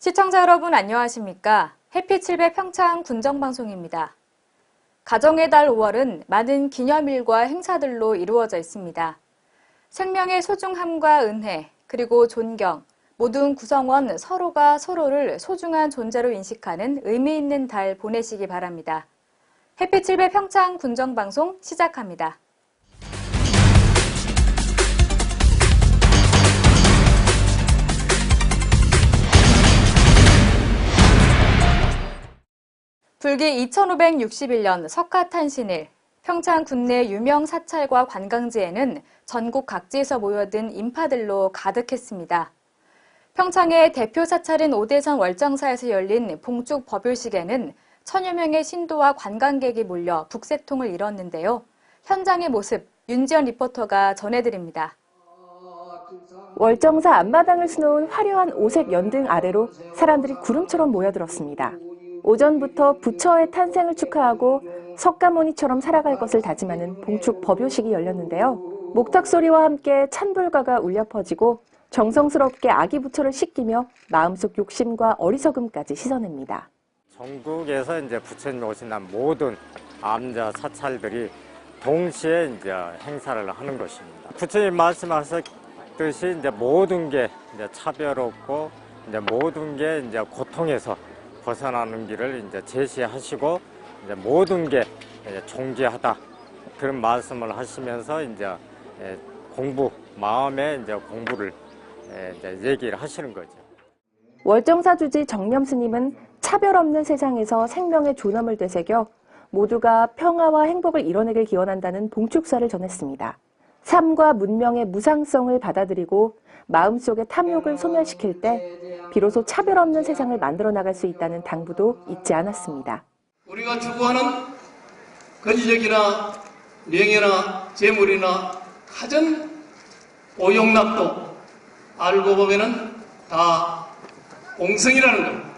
시청자 여러분 안녕하십니까? 햇빛 700 평창 군정방송입니다. 가정의 달 5월은 많은 기념일과 행사들로 이루어져 있습니다. 생명의 소중함과 은혜, 그리고 존경, 모든 구성원 서로가 서로를 소중한 존재로 인식하는 의미 있는 달 보내시기 바랍니다. 햇빛 700 평창 군정방송 시작합니다. 불기 2561년 석가탄신일, 평창 군내 유명 사찰과 관광지에는 전국 각지에서 모여든 인파들로 가득했습니다. 평창의 대표 사찰인 오대산 월정사에서 열린 봉축 법요식에는 천여 명의 신도와 관광객이 몰려 북새통을 이뤘는데요. 현장의 모습, 윤지연 리포터가 전해드립니다. 월정사 앞마당을 수놓은 화려한 오색 연등 아래로 사람들이 구름처럼 모여들었습니다. 오전부터 부처의 탄생을 축하하고 석가모니처럼 살아갈 것을 다짐하는 봉축 법요식이 열렸는데요. 목탁 소리와 함께 찬불가가 울려 퍼지고 정성스럽게 아기 부처를 씻기며 마음속 욕심과 어리석음까지 씻어냅니다. 전국에서 이제 부처님 오신다는 모든 암자 사찰들이 동시에 이제 행사를 하는 것입니다. 부처님 말씀하셨듯이 이제 모든 게 이제 차별 없고 이제 모든 게 이제 고통에서 벗어나는 길을 이제 제시하시고 이제 모든 게 이제 존귀하다 그런 말씀을 하시면서 이제 마음의 이제 공부를 이제 얘기를 하시는 거죠. 월정사 주지 정념 스님은 차별 없는 세상에서 생명의 존엄을 되새겨 모두가 평화와 행복을 이뤄내길 기원한다는 봉축사를 전했습니다. 삶과 문명의 무상성을 받아들이고 마음속의 탐욕을 소멸시킬 때 비로소 차별 없는 세상을 만들어 나갈 수 있다는 당부도 잊지 않았습니다. 우리가 추구하는 권력이나 명예나 재물이나 가전 오용락도 알고 보면은 다 공성이라는 겁니다.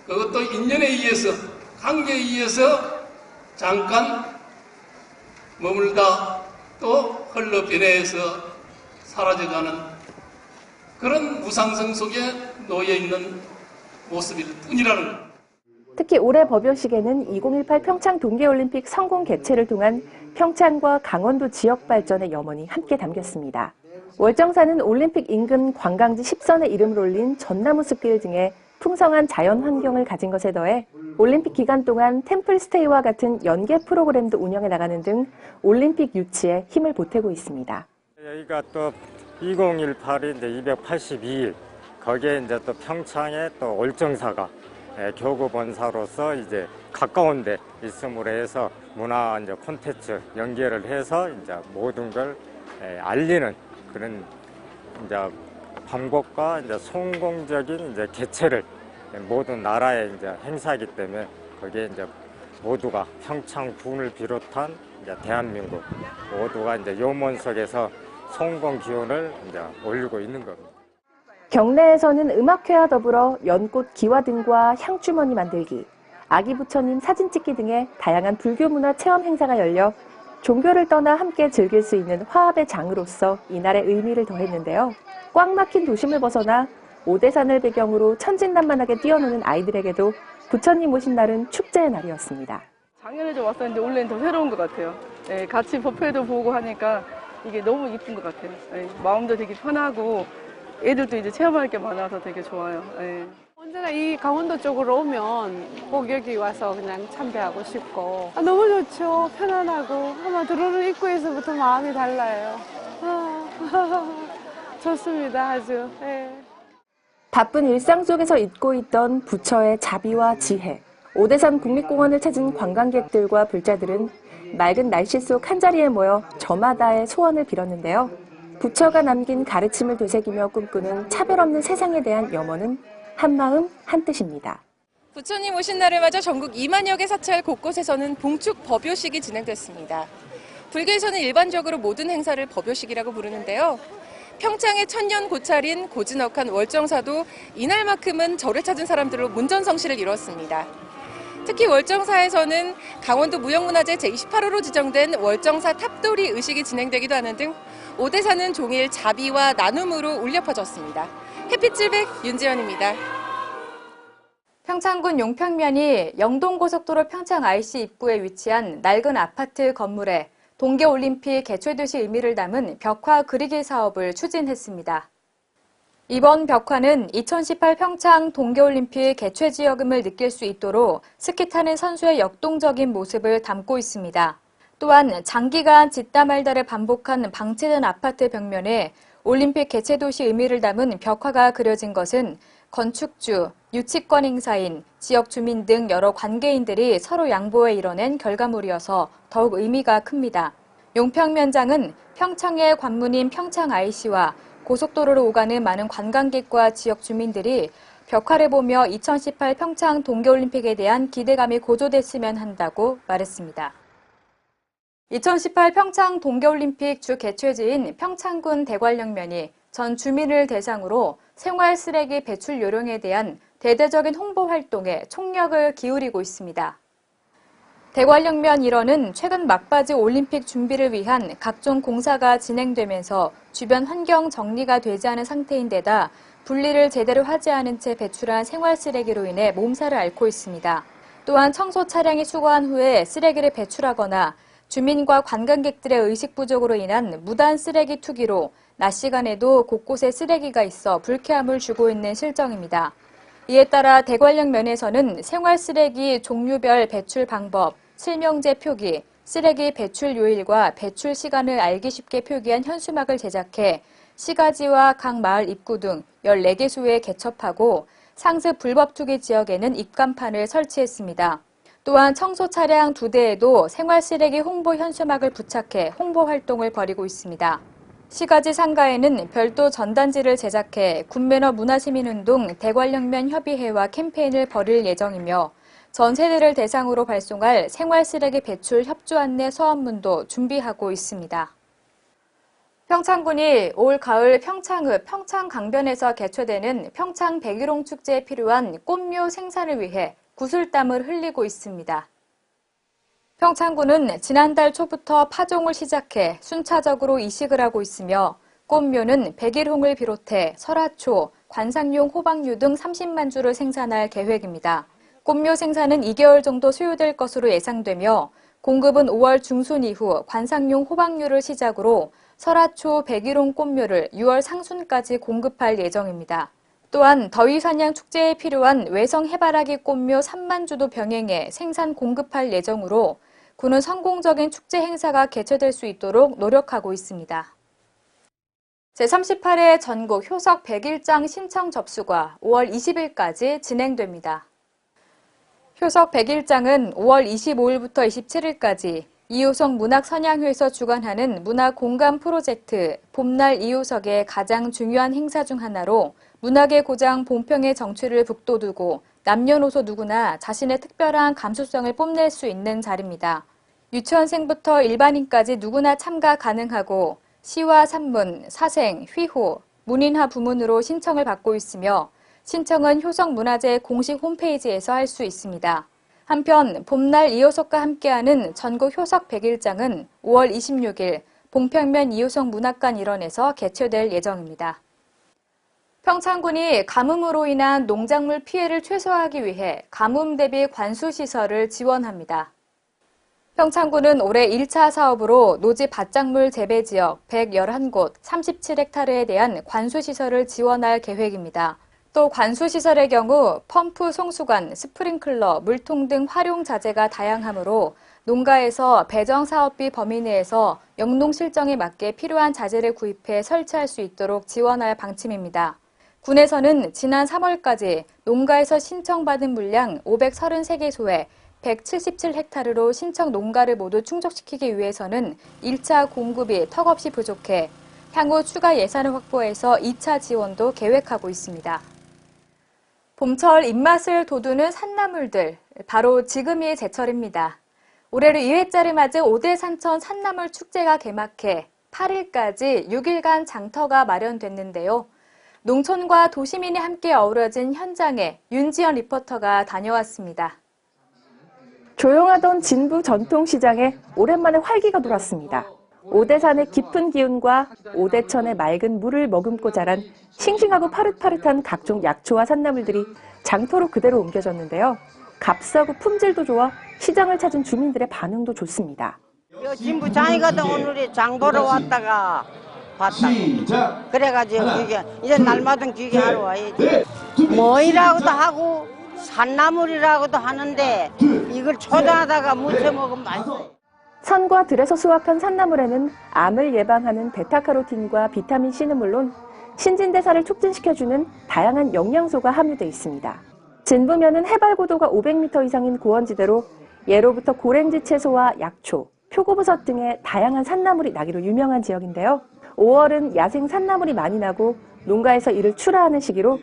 그것도 인연에 의해서 관계에 의해서 잠깐 머물다 또 흘러 변해서 사라져가는 그런 무상성 속에 놓여있는 모습일 뿐이라는 겁니다. 특히 올해 법요식에는 2018 평창 동계올림픽 성공 개최를 통한 평창과 강원도 지역 발전의 염원이 함께 담겼습니다. 월정사는 올림픽 인근 관광지 10선에 이름을 올린 전나무 숲길 등의 풍성한 자연 환경을 가진 것에 더해 올림픽 기간 동안 템플스테이와 같은 연계 프로그램도 운영해 나가는 등 올림픽 유치에 힘을 보태고 있습니다. 여기가 또 2018이 이제 282일 거기에 이제 또 평창에 또 월정사가 교구본사로서 이제 가까운 데 있음으로 해서 문화 이제 콘텐츠 연계를 해서 이제 모든 걸 알리는 그런 이제 방법과 이제 성공적인 이제 개최를 모든 나라의 이제 행사이기 때문에 거기에 이제 모두가 평창군을 비롯한 이제 대한민국 모두가 이제 요문 속에서 성공 기운을 이제 올리고 있는 겁니다. 경내에서는 음악회와 더불어 연꽃 기와 등과 향주머니 만들기, 아기 부처님 사진 찍기 등의 다양한 불교 문화 체험 행사가 열려 종교를 떠나 함께 즐길 수 있는 화합의 장으로서 이날의 의미를 더했는데요. 꽉 막힌 도심을 벗어나 오대산을 배경으로 천진난만하게 뛰어노는 아이들에게도 부처님 오신 날은 축제의 날이었습니다. 작년에 좀 왔었는데 올해는 더 새로운 것 같아요. 같이 법회도 보고 하니까 이게 너무 이쁜 것 같아요. 마음도 되게 편하고 애들도 이제 체험할 게 많아서 되게 좋아요. 언제나 이 강원도 쪽으로 오면 꼭 여기 와서 그냥 참배하고 싶고 너무 좋죠. 편안하고 아마 들어오는 입구에서부터 마음이 달라요. 좋습니다. 아주. 바쁜 일상 속에서 잊고 있던 부처의 자비와 지혜. 오대산 국립공원을 찾은 관광객들과 불자들은 맑은 날씨 속 한자리에 모여 저마다의 소원을 빌었는데요. 부처가 남긴 가르침을 되새기며 꿈꾸는 차별 없는 세상에 대한 염원은 한마음 한뜻입니다. 부처님 오신 날을 맞아 전국 2만여 개 사찰 곳곳에서는 봉축 법요식이 진행됐습니다. 불교에서는 일반적으로 모든 행사를 법요식이라고 부르는데요. 평창의 천년 고찰인 고즈넉한 월정사도 이날만큼은 절을 찾은 사람들로 문전성시를 이뤘습니다. 특히 월정사에서는 강원도 무형문화재 제28호로 지정된 월정사 탑돌이 의식이 진행되기도 하는 등 오대산은 종일 자비와 나눔으로 울려 퍼졌습니다. 햇빛 700 윤지연입니다. 평창군 용평면이 영동고속도로 평창 IC 입구에 위치한 낡은 아파트 건물에 동계올림픽 개최도시 의미를 담은 벽화 그리기 사업을 추진했습니다. 이번 벽화는 2018 평창 동계올림픽 개최 지역임을 느낄 수 있도록 스키 타는 선수의 역동적인 모습을 담고 있습니다. 또한 장기간 짓다 말다를 반복한 방치된 아파트 벽면에 올림픽 개최 도시 의미를 담은 벽화가 그려진 것은 건축주, 유치권 행사인, 지역 주민 등 여러 관계인들이 서로 양보해 이뤄낸 결과물이어서 더욱 의미가 큽니다. 용평면장은 평창의 관문인 평창 IC와 고속도로로 오가는 많은 관광객과 지역 주민들이 벽화를 보며 2018 평창 동계올림픽에 대한 기대감이 고조됐으면 한다고 말했습니다. 2018 평창 동계올림픽 주 개최지인 평창군 대관령면이 전 주민을 대상으로 생활 쓰레기 배출 요령에 대한 대대적인 홍보 활동에 총력을 기울이고 있습니다. 대관령면 일원은 최근 막바지 올림픽 준비를 위한 각종 공사가 진행되면서 주변 환경 정리가 되지 않은 상태인데다 분리를 제대로 하지 않은 채 배출한 생활 쓰레기로 인해 몸살을 앓고 있습니다. 또한 청소 차량이 수거한 후에 쓰레기를 배출하거나 주민과 관광객들의 의식 부족으로 인한 무단 쓰레기 투기로 낮 시간에도 곳곳에 쓰레기가 있어 불쾌함을 주고 있는 실정입니다. 이에 따라 대관령면에서는 생활 쓰레기 종류별 배출 방법, 실명제 표기, 쓰레기 배출 요일과 배출 시간을 알기 쉽게 표기한 현수막을 제작해 시가지와 각 마을 입구 등 14개소에 개첩하고 상습 불법 투기 지역에는 입간판을 설치했습니다. 또한 청소 차량 2대에도 생활 쓰레기 홍보 현수막을 부착해 홍보 활동을 벌이고 있습니다. 시가지 상가에는 별도 전단지를 제작해 굿매너 문화시민운동 대관령면 협의회와 캠페인을 벌일 예정이며 전 세대를 대상으로 발송할 생활 쓰레기 배출 협조 안내 서한문도 준비하고 있습니다. 평창군이 올 가을 평창읍 평창강변에서 개최되는 평창 백일홍 축제에 필요한 꽃묘 생산을 위해 구슬땀을 흘리고 있습니다. 평창군은 지난달 초부터 파종을 시작해 순차적으로 이식을 하고 있으며 꽃묘는 백일홍을 비롯해 설화초, 관상용 호박류 등 30만 주를 생산할 계획입니다. 꽃묘 생산은 2개월 정도 소요될 것으로 예상되며 공급은 5월 중순 이후 관상용 호박류를 시작으로 설화초, 백일홍 꽃묘를 6월 상순까지 공급할 예정입니다. 또한 더위사냥 축제에 필요한 외성 해바라기 꽃묘 3만 주도 병행해 생산 공급할 예정으로 군은 성공적인 축제 행사가 개최될 수 있도록 노력하고 있습니다. 제38회 전국 효석 100일장 신청 접수가 5월 20일까지 진행됩니다. 효석 100일장은 5월 25일부터 27일까지 이효석 문학선양회에서 주관하는 문화공감 프로젝트 봄날 이효석의 가장 중요한 행사 중 하나로 문학의 고장 봉평의 정취를 북돋우고 남녀노소 누구나 자신의 특별한 감수성을 뽐낼 수 있는 자리입니다. 유치원생부터 일반인까지 누구나 참가 가능하고 시와 산문, 사생, 휘호, 문인화 부문으로 신청을 받고 있으며 신청은 효석문화재 공식 홈페이지에서 할 수 있습니다. 한편 봄날 이효석과 함께하는 전국 효석 100일장은 5월 26일 봉평면 이효석 문학관 일원에서 개최될 예정입니다. 평창군이 가뭄으로 인한 농작물 피해를 최소화하기 위해 가뭄 대비 관수시설을 지원합니다. 평창군은 올해 1차 사업으로 노지 밭작물 재배 지역 111곳 37헥타르에 대한 관수시설을 지원할 계획입니다. 또 관수시설의 경우 펌프 송수관, 스프링클러, 물통 등 활용 자재가 다양하므로 농가에서 배정사업비 범위 내에서 영농 실정에 맞게 필요한 자재를 구입해 설치할 수 있도록 지원할 방침입니다. 군에서는 지난 3월까지 농가에서 신청받은 물량 533개소에 177헥타르로 신청 농가를 모두 충족시키기 위해서는 1차 공급이 턱없이 부족해 향후 추가 예산을 확보해서 2차 지원도 계획하고 있습니다. 봄철 입맛을 돋우는 산나물들, 바로 지금이 제철입니다. 올해로 2회째를 맞은 오대산천 산나물 축제가 개막해 8일까지 6일간 장터가 마련됐는데요. 농촌과 도시민이 함께 어우러진 현장에 윤지연 리포터가 다녀왔습니다. 조용하던 진부 전통시장에 오랜만에 활기가 돌았습니다. 오대산의 깊은 기운과 오대천의 맑은 물을 머금고 자란 싱싱하고 파릇파릇한 각종 약초와 산나물들이 장터로 그대로 옮겨졌는데요. 값싸고 품질도 좋아 시장을 찾은 주민들의 반응도 좋습니다. 요 진부 장이거든. 오늘이 장 보러 왔다가 봤다. 그래가지고 이제 날마다 귀경하러 와야지. 뭐이라고도 하고 산나물이라고도 하는데 이걸 초장하다가 무쳐 먹으면 맛있어요. 산과 들에서 수확한 산나물에는 암을 예방하는 베타카로틴과 비타민C는 물론 신진대사를 촉진시켜주는 다양한 영양소가 함유되어 있습니다. 진부면은 해발 고도가 500m 이상인 고원지대로 예로부터 고랭지 채소와 약초, 표고버섯 등의 다양한 산나물이 나기로 유명한 지역인데요. 5월은 야생 산나물이 많이 나고 농가에서 이를 출하하는 시기로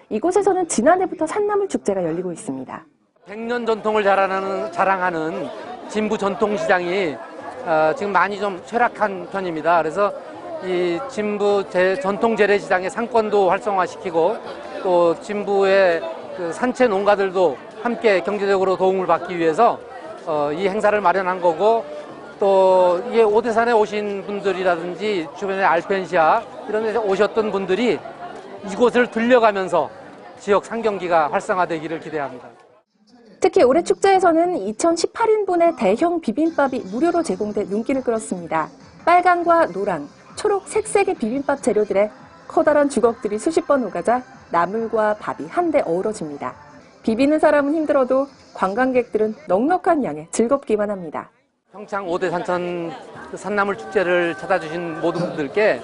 이곳에서는 지난해부터 산나물 축제가 열리고 있습니다. 100년 전통을 자랑하는 진부 전통시장이 지금 많이 좀 쇠락한 편입니다. 그래서 이 진부 전통 재래시장의 상권도 활성화시키고 또 진부의 그 산채 농가들도 함께 경제적으로 도움을 받기 위해서 이 행사를 마련한 거고, 또 이게 오대산에 오신 분들이라든지 주변의 알펜시아 이런 데서 오셨던 분들이 이곳을 들려가면서 지역 상경기가 활성화되기를 기대합니다. 특히 올해 축제에서는 2018인분의 대형 비빔밥이 무료로 제공돼 눈길을 끌었습니다. 빨강과 노랑, 초록 색색의 비빔밥 재료들에 커다란 주걱들이 수십 번 오가자 나물과 밥이 한데 어우러집니다. 비비는 사람은 힘들어도 관광객들은 넉넉한 양에 즐겁기만 합니다. 평창 5대 산천 산나물 축제를 찾아주신 모든 분들께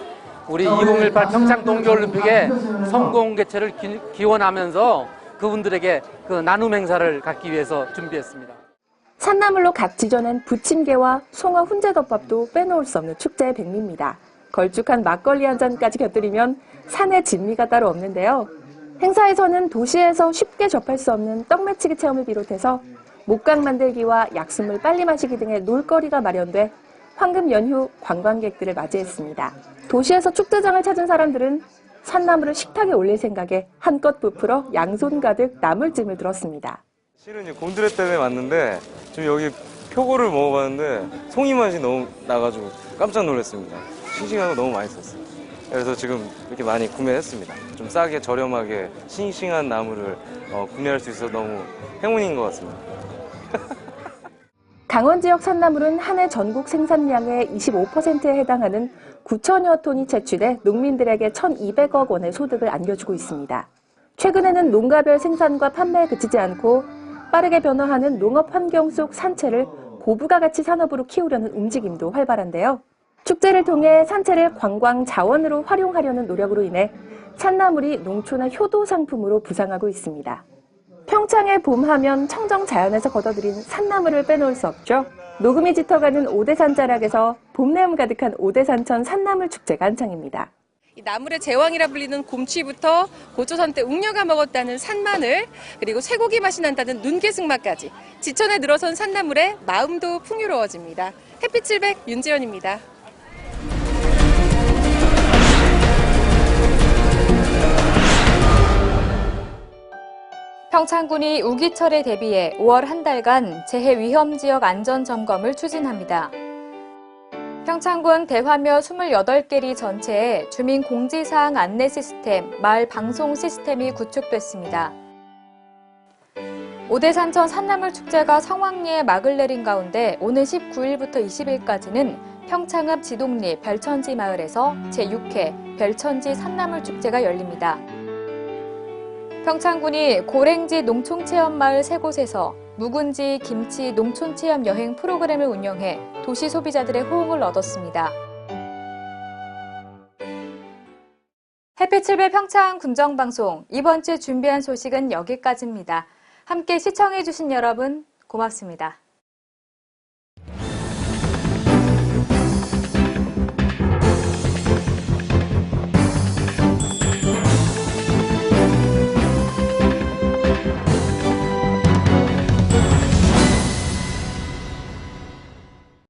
우리 2018 평창 동계올림픽의 성공 개최를 기원하면서 그분들에게 그 나눔 행사를 갖기 위해서 준비했습니다. 산나물로 각 지져낸 부침개와 송어 훈제덮밥도 빼놓을 수 없는 축제의 백미입니다. 걸쭉한 막걸리 한 잔까지 곁들이면 산의 진미가 따로 없는데요. 행사에서는 도시에서 쉽게 접할 수 없는 떡매치기 체험을 비롯해서 목각 만들기와 약수물 빨리 마시기 등의 놀거리가 마련돼 황금 연휴 관광객들을 맞이했습니다. 도시에서 축제장을 찾은 사람들은 산나물을 식탁에 올릴 생각에 한껏 부풀어 양손 가득 나물찜을 들었습니다. 실은 곤드레 때문에 왔는데 지금 여기 표고를 먹어봤는데 송이 맛이 너무 나가지고 깜짝 놀랐습니다. 싱싱하고 너무 맛있었어요. 그래서 지금 이렇게 많이 구매했습니다. 좀 싸게 저렴하게 싱싱한 나물을 구매할 수 있어서 너무 행운인 것 같습니다. 강원 지역 산나물은 한 해 전국 생산량의 25%에 해당하는 9천여 톤이 채취돼 농민들에게 1,200억 원의 소득을 안겨주고 있습니다. 최근에는 농가별 생산과 판매에 그치지 않고 빠르게 변화하는 농업 환경 속 산채를 고부가 가치 산업으로 키우려는 움직임도 활발한데요. 축제를 통해 산채를 관광 자원으로 활용하려는 노력으로 인해 산나물이 농촌의 효도 상품으로 부상하고 있습니다. 평창의 봄하면 청정 자연에서 걷어들인 산나물을 빼놓을 수 없죠. 녹음이 짙어가는 오대산 자락에서 봄내음 가득한 오대산천 산나물 축제가 한창입니다. 이 나물의 제왕이라 불리는 곰취부터 고조선 때 웅녀가 먹었다는 산마늘, 그리고 쇠고기 맛이 난다는 눈개승맛까지 지천에 늘어선 산나물에 마음도 풍요로워집니다. 햇빛700 윤지연입니다. 평창군이 우기철에 대비해 5월 한 달간 재해 위험 지역 안전 점검을 추진합니다. 평창군 대화묘 28개리 전체에 주민 공지사항 안내 시스템, 마을 방송 시스템이 구축됐습니다. 오대산천 산나물 축제가 성황리에 막을 내린 가운데 오는 19일부터 20일까지는 평창읍 지동리 별천지 마을에서 제6회 별천지 산나물 축제가 열립니다. 평창군이 고랭지 농촌체험마을 3곳에서 묵은지, 김치, 농촌체험 여행 프로그램을 운영해 도시 소비자들의 호응을 얻었습니다. 햇빛7배 평창 군정방송, 이번 주 준비한 소식은 여기까지입니다. 함께 시청해주신 여러분 고맙습니다.